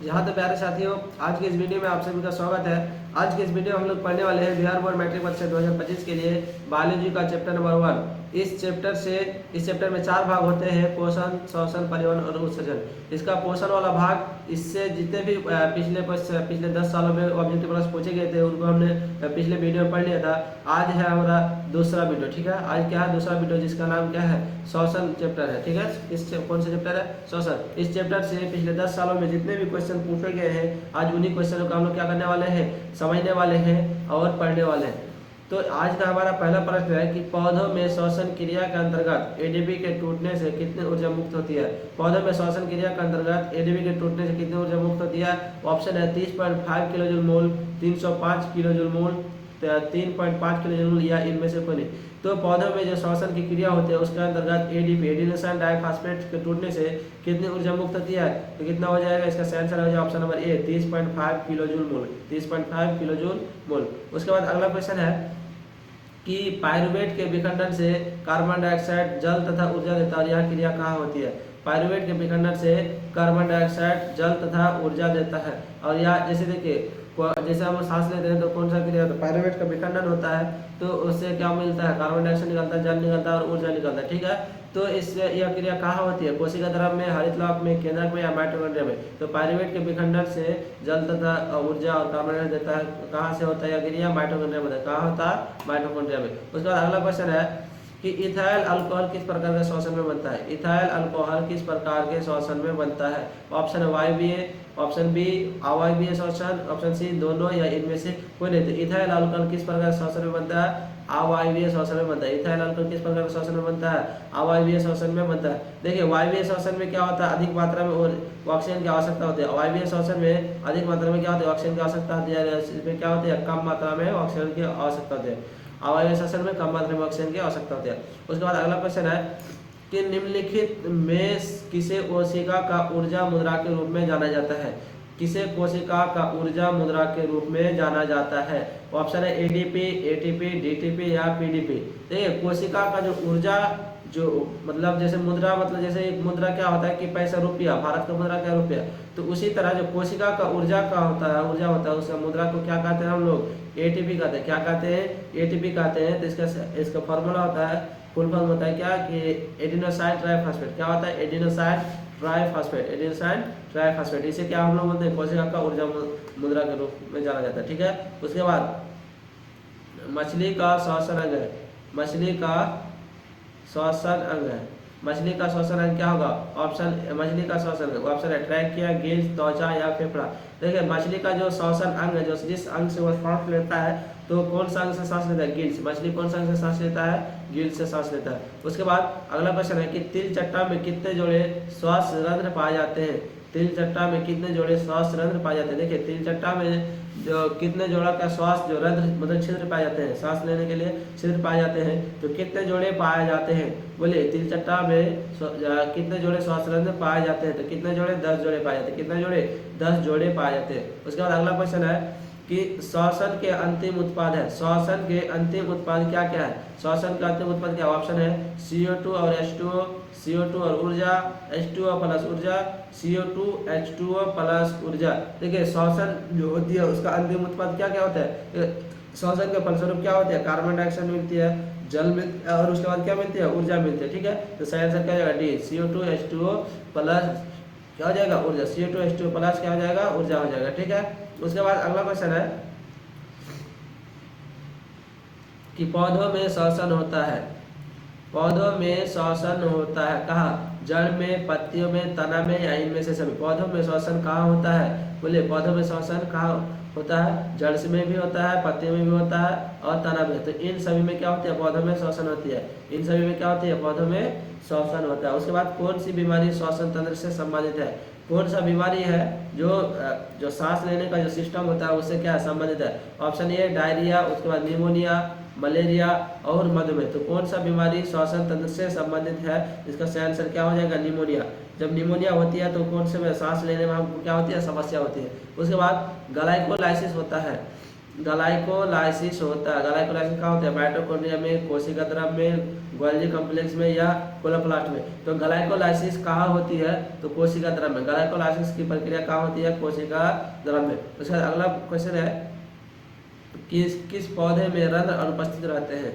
जहाँ तो प्यारे साथियों, आज के इस वीडियो में आप सभी का स्वागत है। आज के इस वीडियो में हम लोग पढ़ने वाले हैं बिहार बोर्ड मैट्रिक परीक्षा 2025 के लिए बायोलॉजी का चैप्टर नंबर 1। इस चैप्टर में 4 भाग होते हैं: पोषण, श्वसन, परिवहन और उत्सर्जन। इसका पोषण वाला भाग, इससे जितने भी पिछले 10 सालों में ऑब्जेक्टिव क्वेश्चन पूछे गए थे उनको हमने पिछले वीडियो में पढ़ लिया था। आज है हमारा दूसरा वीडियो, ठीक है। आज क्या है दूसरा वीडियो, जिसका नाम क्या है, श्वसन चैप्टर है, ठीक है। कौन सा चैप्टर है? श्वसन। इस चैप्टर से पिछले 10 सालों में जितने भी क्वेश्चन पूछे गए हैं, आज उन्हीं क्वेश्चनों का हम लोग क्या करने वाले हैं, समझने वाले हैं और पढ़ने वाले हैं। तो आज का हमारा पहला प्रश्न है कि पौधों में श्वसन क्रिया के अंतर्गत एडीपी के टूटने से कितनी ऊर्जा मुक्त होती है। पौधों में श्वसन क्रिया के अंतर्गत एडीपी के टूटने से कितनी ऊर्जा मुक्त होती है? ऑप्शन है 30.5 kilo joule mole, 305 kilo joule mole, 3.5 kilo joule, या इनमें से कोई नहीं। तो पौधों में जो श्वसन की क्रिया होती है उसके अंतर्गत एडीपी, एडिनोसाइन डाइफॉस्फेट के टूटने से कितनी ऊर्जा मुक्त होती है? तो कितना हो जाएगा? इसका सही आंसर हो जाएगा option number A, 30.5 kilo joule mole, 30.5 kilo joule mole. उसके बाद अगला क्वेश्चन है कि पायरुवेट के विखंडन से कार्बन डाइऑक्साइड जल तथा ऊर्जा देता है और यह क्रिया कहाँ होती है? पायरुवेट के विखंडन से कार्बन डाइऑक्साइड जल तथा ऊर्जा देता है और यह जैसे देखिए, जैसे हम सांस लेते हैं तो कौन सा क्रिया होता है? पायरुवेट का विखंडन होता है, तो उससे क्या मिलता है? कार्बन डाइऑक्साइड निकलता है, जल निकलता है और ऊर्जा निकलता है, ठीक है। तो इससे यह क्रिया कहाँ होती है? कोशिका द्रव में, हरित लवक में, केंद्रक में या माइटोकॉन्ड्रिया में। तो पायरुवेट के विखंडन से जल तथा ऊर्जा और कार्बन डाइऑक्साइड देता है, कहाँ से होता है यह क्रिया? माइटोकॉन्ड्रिया में। कहाँ होता है? माइटोकॉन्ड्रिया में। उसके बाद अगला क्वेश्चन है कि इथाइल अल्कोहल किस प्रकार के श्वसन में बनता है? इथाइल अल्कोहल किस प्रकार के श्वसन में बनता है? ऑप्शन है वायवीय, ऑप्शन बी अवायवीय श्वसन, ऑप्शन सी दोनों, या इनमें से कोई नहीं। तो इथाइल अल्कोहल किस प्रकार के श्वसन में बनता है? अवायवीय श्वसन में बनता है। इथाइल अल्कोहल किस प्रकार के श्वसन में बनता है? अवायवीय श्वसन में बनता है। देखिए, वायवीय श्वसन में क्या होता है? अधिक मात्रा में ऑक्सीजन की आवश्यकता होती है। अवायवीय श्वसन में अधिक मात्रा में क्या होती है? ऑक्सीजन की आवश्यकता होती है। इसमें क्या होती है? कम मात्रा में ऑक्सीजन की आवश्यकता होती है। अवायवीय श्वसन में कम मात्रा में ऑक्सीजन की आवश्यकता होती है। उसके बाद अगला क्वेश्चन है कि निम्नलिखित में किसे कोशिका का ऊर्जा मुद्रा के रूप में जाना जाता है? किसे कोशिका का ऊर्जा मुद्रा के रूप में जाना जाता है? ऑप्शन है एडीपी, एटीपी, डीटीपी या पीडीपी। देखिए, कोशिका का जो ऊर्जा, जो मतलब जैसे मुद्रा, मतलब जैसे एक मुद्रा क्या होता है कि पैसा, रुपया, भारत का मुद्रा क्या? रुपया। तो उसी तरह जो कोशिका का ऊर्जा का होता है, ऊर्जा होता है, उसका मुद्रा को क्या कहते हैं हम लोग? एटीपी कहते हैं। क्या कहते हैं? एटीपी कहते हैं। तो इसका फॉर्मूला होता है, फुल फॉर्म होता है क्या कि एडिनोसाइन ट्राइफॉस्फेट। क्या होता है? Adenosine triphosphate, adenosine triphosphate. इसे क्या हम लोग बोलते हैं? कोशिका का ऊर्जा मुद्रा के रूप में जाना जाता है, ठीक है। उसके बाद मछली का श्वसन अंग है, मछली का श्वसन अंग है। मछली का श्वसन अंग क्या होगा? ऑप्शन, मछली का श्वसन अंग, ऑप्शन है ट्रैकिया, गिल्स, त्वचा या फेफड़ा। देखिए, मछली का जो श्वसन अंग है, जो जिस अंग से वह सांस लेता है, तो कौन सा अंग से सांस लेता है? गिल्स। मछली कौन सा अंग से सांस लेता है? गिल्स से सांस लेता है। उसके बाद अगला क्वेश्चन है कि तिल चट्टा में कितने जोड़े श्वास रंध्र पाए जाते हैं? तिल चट्टा में कितने जोड़े श्वास रंध्र पाए जाते हैं? देखिए, तिल चट्टा में जो कितने जोड़ा का श्वास, जो रंध्र मतलब छिद्र पाए जाते हैं, सांस लेने के लिए छिद्र पाए जाते हैं, तो कितने जोड़े पाए जाते हैं? बोले, तिल चट्टा में कितने जोड़े श्वास रंध्र पाए जाते हैं? तो कितने जोड़े? 10 जोड़े पाए जाते हैं। कितने जोड़े? 10 जोड़े पाए जाते हैं। उसके बाद अगला क्वेश्चन है कि श्वसन के अंतिम उत्पाद है। श्वसन के अंतिम उत्पाद क्या क्या है? श्वसन का अंतिम उत्पाद क्या? ऑप्शन है CO2 और H2O, CO2 और ऊर्जा, H2O प्लस ऊर्जा, CO2 H2O प्लस ऊर्जा। देखिए, श्वसन जो होती है उसका अंतिम उत्पाद क्या क्या होता है? श्वसन के फलस्वरूप क्या होता है? कार्बन डाइऑक्साइड मिलती है, जल मिलता है, और उसके बाद क्या मिलती है? ऊर्जा मिलती है, ठीक है। तो सही आंसर क्या हो जाएगा? डी, CO2 H2O प्लस क्या हो जाएगा? ऊर्जा। CO2 H2O प्लस क्या हो जाएगा? ऊर्जा हो जाएगा, ठीक है। उसके बाद अगला क्वेश्चन है कि पौधों में श्वसन होता है, पौधों में श्वसन होता है कहाँ? जड़ में, पत्तियों में, तना में, या इनमें से सभी। पौधों में श्वसन कहाँ होता है? बोले, पौधों में श्वसन कहाँ होता है? जड़ में भी होता है, पत्तियों में भी होता है और तना में। तो इन सभी में क्या होती है? पौधों में श्वसन होती है। इन सभी में क्या होती है? पौधों में श्वसन होता है। उसके बाद कौन सी बीमारी श्वसन तंत्र से संबंधित है? कौन सा बीमारी है जो सांस लेने का जो सिस्टम होता है उससे क्या संबंधित है? ऑप्शन ए डायरिया, उसके बाद निमोनिया, मलेरिया और मधुमेह। तो कौन सा बीमारी श्वसन तंत्र से संबंधित है? इसका सही आंसर क्या हो जाएगा? निमोनिया। जब निमोनिया होती है तो कौन से में सांस लेने में हमको क्या होती है? समस्या होती है। उसके बाद ग्लाइकोलाइसिस होता है, ग्लाइकोलाइसिस होता है। ग्लाइकोलाइसिस कहाँ होता है? माइटोकॉन्ड्रिया में, कोशिका द्रव में, गोल्जी कॉम्प्लेक्स में या क्लोरोप्लास्ट में। तो ग्लाइकोलाइसिस कहाँ होती है? तो कोशिका द्रव में। ग्लाइकोलाइसिस की प्रक्रिया कहाँ होती है? कोशिका द्रव में। उसके बाद अगला क्वेश्चन है, किस पौधे में रंध्र अनुपस्थित रहते हैं?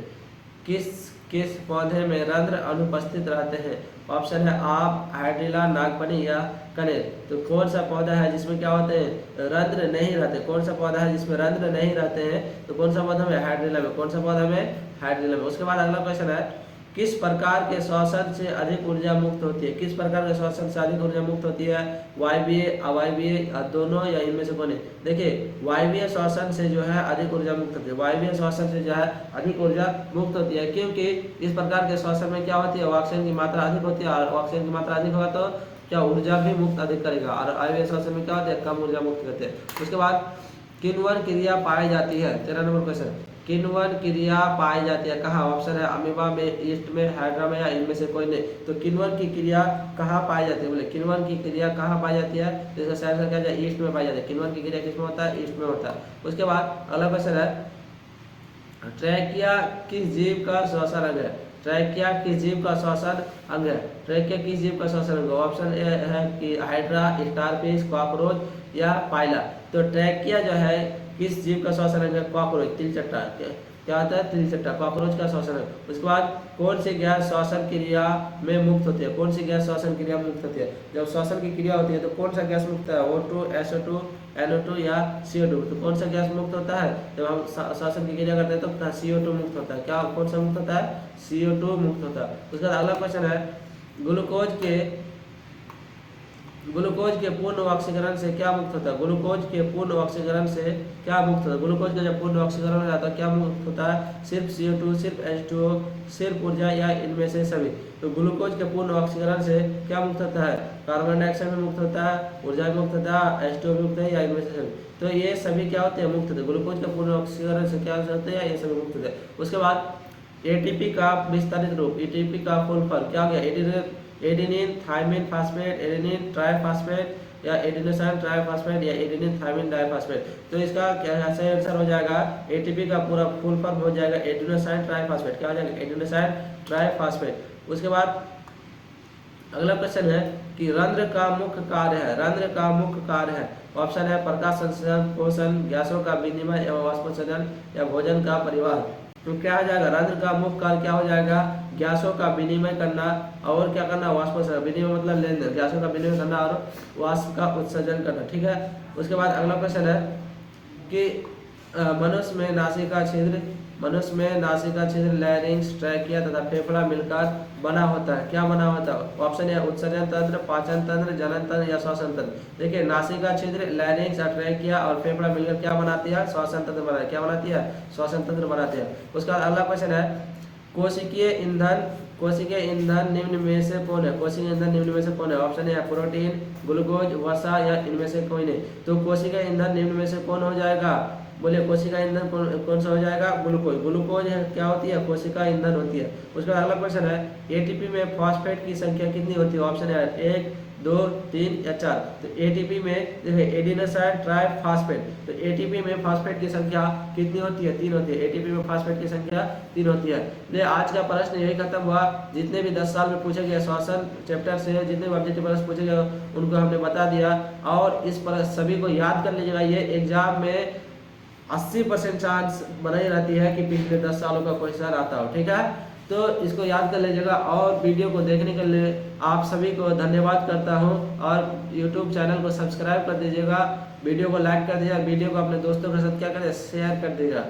किस पौधे में रंध्र अनुपस्थित रहते हैं? ऑप्शन है आप, हाइड्रिला, नागफनी या कनेर। तो कौन सा पौधा है जिसमें क्या होते हैं? रंध्र नहीं रहते। कौन सा पौधा है जिसमें रंध्र नहीं रहते हैं? तो कौन सा पौधा में? हाइड्रिला में। कौन सा पौधा में? हाइड्रिला में। उसके बाद अगला क्वेश्चन है, किस प्रकार के श्वसन से अधिक ऊर्जा मुक्त होती है? किस प्रकार के श्वसन से अधिक ऊर्जा मुक्त होती है? वायवीय, अवायवीय, दोनों या इनमें से कौन है? देखिए, वायवीय श्वसन से जो है अधिक ऊर्जा मुक्त होती है। वायवीय श्वसन से जो है अधिक ऊर्जा मुक्त होती है, क्योंकि इस प्रकार के श्वसन में क्या होती है? ऑक्सीजन की मात्रा अधिक होती है, और ऑक्सीजन की मात्रा अधिक होगा तो क्या ऊर्जा भी मुक्त अधिक करेगा, और अवायवीय श्वसन में क्या होता है? कम ऊर्जा मुक्त करते हैं। उसके बाद किण्वन क्रिया पाई जाती है? 13 नंबर क्वेश्चन, किण्वन क्रिया पाई जाती है कहाँ? ऑप्शन है अमीबा में, ईस्ट में, हाइड्रा में या इनमें से कोई नहीं। तो किण्वन की क्रिया कहाँ पाई जाती है? बोले किण्वन की क्रिया कहाँ पाई जाती है? तो इसका सही आंसर क्या है? ईस्ट में पाई जाती है। किण्वन की क्रिया किस में होता है? ईस्ट में होता है। उसके बाद अगला क्वेश्चन है, ट्रैकिया किस जीव का श्वसन अंग है? ट्रैकिया किस जीव का श्वसन अंग है? ट्रैकिया किस जीव का श्वसन अंग? ऑप्शन ए है कि हाइड्रा, स्टारफिश, कॉकरोच या पाइला। तो ट्रैकिया जो है किस जीव का श्वसन अंग है? कॉकरोच, तिलचट्टा। क्या होता है? तिलचट्टा, कॉकरोच का श्वसन अंग। उसके बाद कौन सी गैस श्वसन क्रिया में मुक्त होती है? कौन सी गैस श्वसन क्रिया में मुक्त होती है? जब श्वसन की क्रिया होती है तो कौन सा गैस मुक्त है? O2, SO2, NO2 या CO2। तो कौन सा गैस मुक्त होता है? जब हम श्वसन की क्रिया करते हैं तो CO2 मुक्त होता है। क्या कौन सा मुक्त होता है? CO2 मुक्त होता है। उसके बाद अगला क्वेश्चन है, ग्लूकोज के पूर्ण ऑक्सीकरण से क्या मुक्त होता है? ग्लूकोज के पूर्ण ऑक्सीकरण से क्या मुक्त होता है? ग्लूकोज का जब पूर्ण ऑक्सीकरण हो जाता है क्या मुक्त होता है? सिर्फ CO2, सिर्फ H2O, सिर्फ ऊर्जा या इनमें से सभी। तो ग्लूकोज के पूर्ण ऑक्सीकरण से क्या मुक्त होता है? कार्बन डाइऑक्साइड में मुक्त होता है, ऊर्जा में मुक्त होता है, H2O मुक्त है या इनमें से सभी। तो ये सभी क्या होते हैं? मुक्त होते हैं। ग्लूकोज के पूर्ण ऑक्सीकरण से क्या होते हैं? ये सभी मुक्त होते हैं। उसके बाद ATP का विस्तारित रूप, ATP का फुल फॉर्म क्या हो गया? Adenine thymine phosphate, adenine triphosphate या एडेनोसाइन ट्राइफास्फेट या एडेनिन थायमिन डाइफास्फेट। तो इसका क्या सही आंसर हो जाएगा? एटीपी का पूरा फुल फॉर्म हो जाएगा एडेनोसाइन ट्राइफास्फेट। क्या हो जाएगा? Adenosine triphosphate. उसके बाद अगला क्वेश्चन है कि रंध्र का मुख्य कार्य है? रंध्र का मुख्य कार्य है? ऑप्शन है प्रकाश संश्लेषण, पोषण, गैसों का विनिमय एवं वाष्पोत्सर्जन या भोजन का परिवहन। तो क्या हो जाएगा? रंध्र का मुख्य कार्य क्या हो जाएगा? गैसों का विनिमय करना और क्या करना? वाष्पोत्सर्जन। विनिमय मतलब लेन देन, गैसों का विनिमय करना और वाष्प का उत्सर्जन करना। ठीक है। उसके बाद अगला क्वेश्चन है कि मनुष्य में नासिका छिद्र लैरिंक्स, ट्रैकिया तथा फेफड़ा मिलकर बना होता है। क्या बना होता है? ऑप्शन है उत्सर्जन तंत्र, पाचन तंत्र, जनन तंत्र या श्वसन तंत्र। देखिए, नासिका छिद्र, लैरिंक्स और ट्रैकिया और फेफड़ा मिलकर क्या बनाती है? श्वसन तंत्र बनाती है। क्या बनाती है? श्वसन तंत्र बनाती है। उसके बाद अगला क्वेश्चन है, कोशिकीय ईंधन निम्न में से कौन है? कोशिकीय ईंधन निम्न में से कौन है? ऑप्शन है प्रोटीन, ग्लूकोज, वसा या इनमें से कोई नहीं। तो कोशिकीय ईंधन निम्न में से कौन हो जाएगा? बोले कोशिका ईंधन कौन सा हो जाएगा? ग्लूकोज। ग्लूकोज क्या होती है? कोशिका ईंधन होती है। उसके बाद अगला क्वेश्चन है, एटीपी में फॉस्फेट की संख्या कितनी होती है? ऑप्शन है 1, 2, 3 या 4। तो एटीपी में देखिए एडिनोसाइन ट्राइफॉस्फेट, तो एटीपी में फॉस्फेट की संख्या कितनी होती है? 3 होती है। एटीपी में फॉस्फेट की संख्या 3 होती है। ले आज का प्रश्न यही खत्म हुआ। जितने भी 10 साल में पूछे गए श्वसन चैप्टर से जितने भी ऑब्जेक्टिव प्रश्न पूछे गए उनको हमने बता दिया, और इस पर सभी को याद कर लीजिएगा। ये एग्जाम में 80% चांस बनाई रहती है कि पिछले 10 सालों का क्वेश्चन आता हो। ठीक है, तो इसको याद कर लीजिएगा। और वीडियो को देखने के लिए आप सभी को धन्यवाद करता हूं, और YouTube चैनल को सब्सक्राइब कर दीजिएगा, वीडियो को लाइक कर दीजिएगा, वीडियो को अपने दोस्तों के साथ क्या करें? शेयर कर दीजिएगा।